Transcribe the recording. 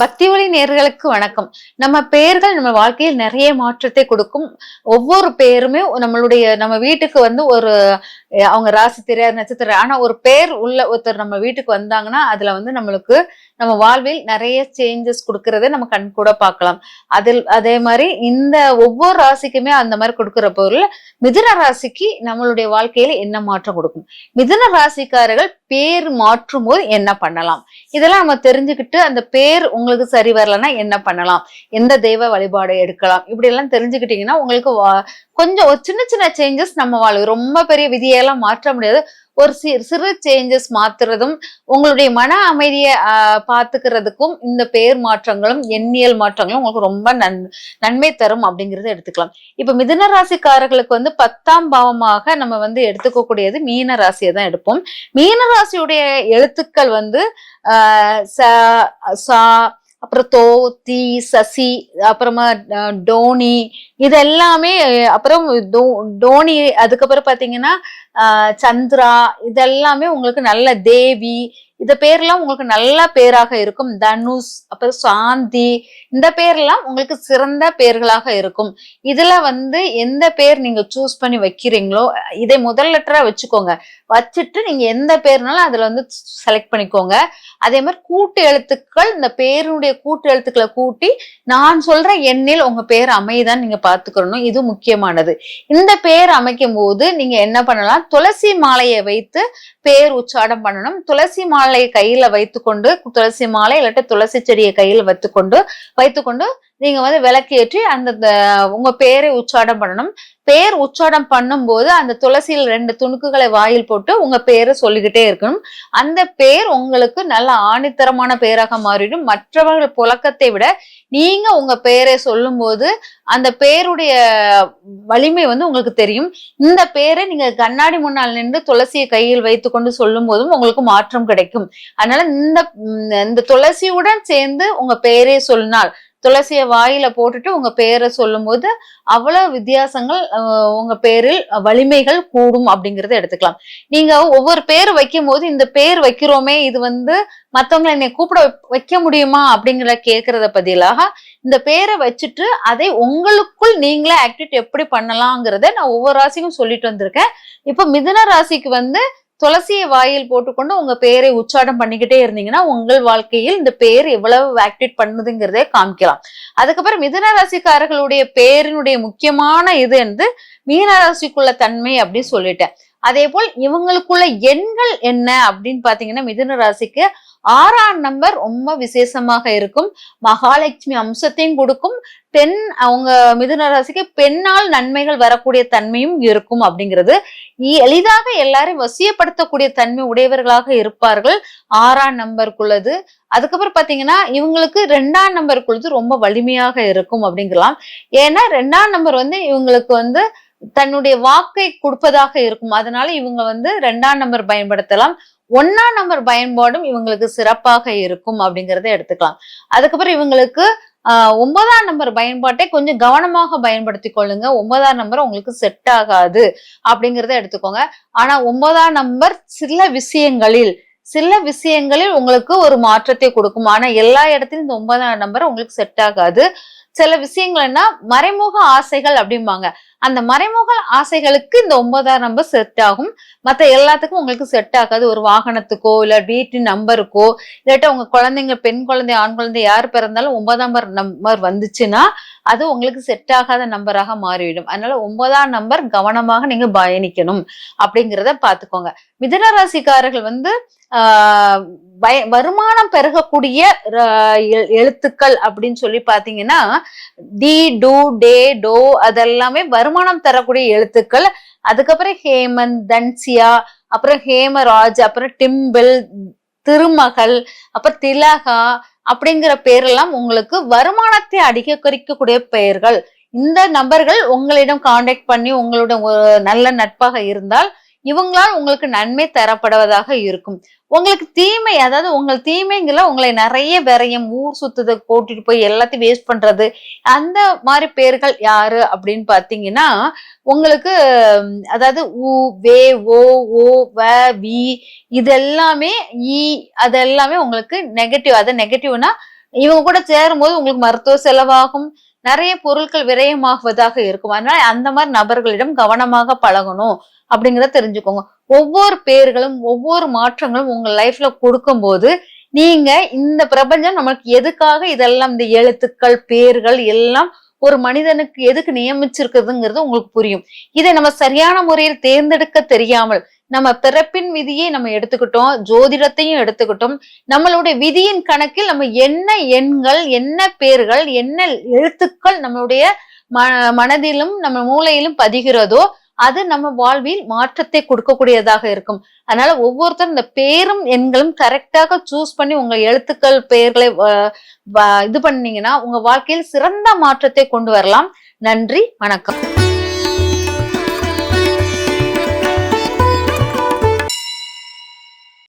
பக்தி ஒளி நேயர்களுக்கு வணக்கம். நம்ம பெயர்கள் நம்ம வாழ்க்கையில் நிறைய மாற்றத்தை கொடுக்கும். ஒவ்வொரு பெயருமே நம்ம வீட்டுக்கு வந்து ஒரு அவங்க ராசி தெரியாது, நட்சத்திரம். ஆனா ஒரு பெயர் உள்ள ஒருத்தர் நம்ம வீட்டுக்கு வந்தாங்கன்னா, அதுல வந்து நம்மளுக்கு நம்ம வாழ்வில் நிறைய சேஞ்சஸ் குடுக்கறத நம்ம கண் கூட பார்க்கலாம். அதே மாதிரி இந்த ஒவ்வொரு ராசிக்குமே அந்த மாதிரி கொடுக்கிற பொருள் மிதுன ராசிக்கு நம்மளுடைய வாழ்க்கையில என்ன மாற்றம் கொடுக்கும்? மிதுன ராசிக்காரர்கள் பேர் மாற்றும் போது என்ன பண்ணலாம்? இதெல்லாம் நம்ம தெரிஞ்சுக்கிட்டு அந்த பேர் உங்களுக்கு சரி வரலன்னா என்ன பண்ணலாம், எந்த தெய்வ வழிபாடு எடுக்கலாம், இப்படி எல்லாம் தெரிஞ்சுக்கிட்டீங்கன்னா உங்களுக்கு கொஞ்சம் ஒரு சின்ன சின்ன சேஞ்சஸ் நம்ம வாழ்க்கை ரொம்ப பெரிய விதியெல்லாம் மாற்ற முடியாது. ஒரு சிறு சேஞ்சஸ் மாத்துறதும் உங்களுடைய மன அமைதியை பாத்துக்கிறதுக்கும் இந்த பேர் மாற்றங்களும் எண்ணியல் மாற்றங்களும் உங்களுக்கு ரொம்ப நன்மை தரும் அப்படிங்கறத எடுத்துக்கலாம். இப்ப மிதுன ராசிக்காரர்களுக்கு வந்து 10ஆம் பாவமாக நம்ம வந்து எடுத்துக்கக்கூடியது மீன ராசியை தான் எடுப்போம். மீன ராசியுடைய எழுத்துக்கள் வந்து ச அப்புறம் தோ, தி, சசி, அப்புறமா டோனி, இது எல்லாமே. அப்புறம் டோனி, அதுக்கப்புறம் பாத்தீங்கன்னா சந்திரா, இதெல்லாமே உங்களுக்கு நல்ல தேவி, இந்த பேர்லாம் உங்களுக்கு நல்ல பேராக இருக்கும். தனுஷ், அப்புறம் சாந்தி, இந்த பேர்லாம் உங்களுக்கு சிறந்த பேர்களாக இருக்கும். இதுல வந்து எந்த பேர் நீங்க சூஸ் பண்ணி வைக்கிறீங்களோ இதை முதல் லெட்டரா வச்சுக்கோங்க. வச்சுட்டு நீங்க எந்த பேர்னாலும் அதுல வந்து செலக்ட் பண்ணிக்கோங்க. அதே மாதிரி கூட்டு எழுத்துக்கள், இந்த பேருடைய கூட்டு எழுத்துக்களை கூட்டி நான் சொல்ற எண்ணில் உங்க பேர் அமைதான் நீங்க பாத்துக்கணும். இது முக்கியமானது. இந்த பேர் அமைக்கும் போது நீங்க என்ன பண்ணலாம், துளசி மாலையை வைத்து பேர் உச்சாடம் பண்ணணும். துளசி மாலையை கையில வைத்துக்கொண்டு, துளசி மாலை இல்லாட்ட துளசி செடியை கையில வைத்துக்கொண்டு நீங்க வந்து விளக்கேற்றி அந்த உங்க பேரை உச்சாடம் பண்ணணும். பேர் உச்சாடம் பண்ணும் போது அந்த துளசியில் 2 துணுக்குகளை வாயில் போட்டு உங்க பேரை சொல்லிக்கிட்டே இருக்கணும். அந்த பேர் உங்களுக்கு நல்ல ஆணித்தரமான பேராக மாறிடும். மற்றவர்கள் புழக்கத்தை விட நீங்க உங்க பேரை சொல்லும் போது அந்த பேருடைய வலிமை வந்து உங்களுக்கு தெரியும். இந்த பேரை நீங்க கண்ணாடி முன்னால் நின்று துளசியை கையில் வைத்துக்கொண்டு சொல்லும் போதும் உங்களுக்கு மாற்றம் கிடைக்கும். அதனால இந்த துளசியுடன் சேர்ந்து உங்க பேரை சொன்னால், துளசிய வாயில போட்டுட்டு உங்க பேரை சொல்லும் போது அவ்வளவு வித்தியாசங்கள் உங்க பேரில் வலிமைகள் கூடும் அப்படிங்கறத எடுத்துக்கலாம். நீங்க ஒவ்வொரு பேர் வைக்கும் போது இந்த பேர் வைக்கிறோமே, இது வந்து மத்தவங்களை என்னை கூப்பிட வைக்க முடியுமா அப்படிங்கிற கேட்கறத பதிலாக இந்த பேரை வச்சுட்டு அதை உங்களுக்குள் நீங்களே ஆக்டிவேட் எப்படி பண்ணலாங்கிறத நான் ஒவ்வொரு ராசிக்கும் சொல்லிட்டு வந்திருக்கேன். இப்ப மிதுன ராசிக்கு வந்து துளசியை வாயில் போட்டுக்கொண்டு உங்க பேரை உச்சாடம் பண்ணிக்கிட்டே இருந்தீங்கன்னா உங்கள் வாழ்க்கையில் இந்த பேர் எவ்வளவு ஆக்டிவேட் பண்ணுதுங்கிறதே காமிக்கலாம். அதுக்கப்புறம் மிதுன ராசிக்காரர்களுடைய பேரினுடைய முக்கியமான இது வந்து மீனராசிக்குள்ள தன்மை அப்படின்னு சொல்லிட்டேன். அதே போல் இவங்களுக்குள்ள எண்கள் என்ன அப்படின்னு பாத்தீங்கன்னா, மிதுன ராசிக்கு 6ஆம் நம்பர் ரொம்ப விசேஷமாக இருக்கும். மகாலட்சுமி அம்சத்தையும் கொடுக்கும். அவங்க மிதுன ராசிக்கு பெண்ணால் நன்மைகள் வரக்கூடிய தன்மையும் இருக்கும் அப்படிங்கிறது. எளிதாக எல்லாரையும் வசியப்படுத்தக்கூடிய தன்மை உடையவர்களாக இருப்பார்கள் 6ஆம் நம்பருக்குள்ளது. அதுக்கப்புறம் பாத்தீங்கன்னா இவங்களுக்கு 2ஆம் நம்பருக்குள்ளது ரொம்ப வலிமையாக இருக்கும் அப்படிங்கலாம். ஏன்னா 2ஆம் நம்பர் வந்து இவங்களுக்கு வந்து தன்னுடைய வாக்கை கொடுப்பதாக இருக்கும். அதனால இவங்க வந்து 2ஆம் நம்பர் பயன்படுத்தலாம். 1ஆம் நம்பர் பயன்பாடும் இவங்களுக்கு சிறப்பாக இருக்கும் அப்படிங்கறத எடுத்துக்கலாம். அதுக்கப்புறம் இவங்களுக்கு 9ஆம் நம்பர் பயன்பாட்டை கொஞ்சம் கவனமாக பயன்படுத்தி கொள்ளுங்க. 9ஆம் நம்பர் உங்களுக்கு செட் ஆகாது அப்படிங்கறத எடுத்துக்கோங்க. ஆனா 9ஆம் நம்பர் சில விஷயங்களில் உங்களுக்கு ஒரு மாற்றத்தை கொடுக்கும். ஆனா எல்லா இடத்திலும் இந்த 9ஆம் நம்பர் உங்களுக்கு செட் ஆகாது. சில விஷயங்கள்னா மறைமுக ஆசைகள் அப்படிம்பாங்க. அந்த மறைமுக ஆசைகளுக்கு இந்த 9ஆம் நம்பர் செட் ஆகும். மத்த எல்லாத்துக்கும் உங்களுக்கு செட் ஆகாது. ஒரு வாகனத்துக்கோ இல்ல வீட்டின் நம்பருக்கோ இல்லாட்ட உங்க குழந்தைங்க, பெண் குழந்தை, ஆண் குழந்தை யார் பிறந்தாலும் 9ஆம் நம்பர் வந்துச்சுன்னா அது உங்களுக்கு செட் ஆகாத நம்பராக மாறிவிடும். அதனால 9ஆம் நம்பர் கவனமாக நீங்க பயணிக்கணும் அப்படிங்கிறத பாத்துக்கோங்க. மிதுன ராசிக்காரர்கள் வந்து வருமானம் பெருகக்கூடிய எழுத்துக்கள் அப்படின்னு சொல்லி பாத்தீங்கன்னா டி, டு, டே, டோ, அதெல்லாமே வருமானம் தரக்கூடிய எழுத்துக்கள். அதுக்கப்புறம் ஹேமந்த், தன்சியா, அப்புறம் ஹேமராஜ், அப்புறம் டிம்பிள், திருமகள், அப்புறம் திலகா அப்படிங்கிற பேரெல்லாம் உங்களுக்கு வருமானத்தை அதிகரிக்கக்கூடிய பெயர்கள். இந்த நபர்கள் உங்களிடம் கான்டாக்ட் பண்ணி உங்களுடைய நல்ல நட்பாக இருந்தால் இவங்களால் உங்களுக்கு நன்மை தரப்படுவதாக இருக்கும். உங்களுக்கு தீமை, அதாவது உங்கள் தீமைங்கள உங்களை நிறைய விரயம், ஊர் சுத்துத கூட்டிட்டு போய் எல்லாத்தையும் வேஸ்ட் பண்றது, அந்த மாதிரி பேர்கள் யாரு அப்படின்னு பாத்தீங்கன்னா உங்களுக்கு அதாவது உ, வே, ஓ, ஓ, வ, வி, இது எல்லாமே அதெல்லாமே உங்களுக்கு நெகட்டிவ். அது நெகட்டிவ்னா இவங்க கூட சேரும்போது உங்களுக்கு மருத்துவ செலவாகும், நிறைய பொருட்கள் விரயமாகுவதாக இருக்கும். அதனால அந்த மாதிரி நபர்களிடம் கவனமாக பழகணும் அப்படிங்கிறத தெரிஞ்சுக்கோங்க. ஒவ்வொரு பேர்களும் ஒவ்வொரு மாற்றங்களும் உங்க லைஃப்ல கொடுக்கும்போது நீங்க இந்த பிரபஞ்சம் நமக்கு எதுக்காக இதெல்லாம் இந்த எழுத்துக்கள் பேர்கள் எல்லாம் ஒரு மனிதனுக்கு எதுக்கு நியமிச்சிருக்குதுங்கிறது உங்களுக்கு புரியும். இதை நம்ம சரியான முறையில் தேர்ந்தெடுக்க தெரியாமல் நம்ம பிறப்பின் விதியை நம்ம எடுத்துக்கிட்டோம், ஜோதிடத்தையும் எடுத்துக்கிட்டோம். நம்மளுடைய விதியின் கணக்கில் நம்ம என்ன எண்கள், என்ன பேர்கள், என்ன எழுத்துக்கள் நம்மளுடைய மனதிலும் நம்ம மூளையிலும் பதிகிறதோ அது நம்ம வாழ்வில் மாற்றத்தை கொடுக்கக்கூடியதாக இருக்கும். அதனால ஒவ்வொருத்தரும் இந்த பேரும் எண்களும் கரெக்டாக சூஸ் பண்ணி உங்க எழுத்துக்கள் பெயர்களை இது பண்ணீங்கன்னா உங்க வாழ்க்கையில் சிறந்த மாற்றத்தை கொண்டு வரலாம். நன்றி, வணக்கம்.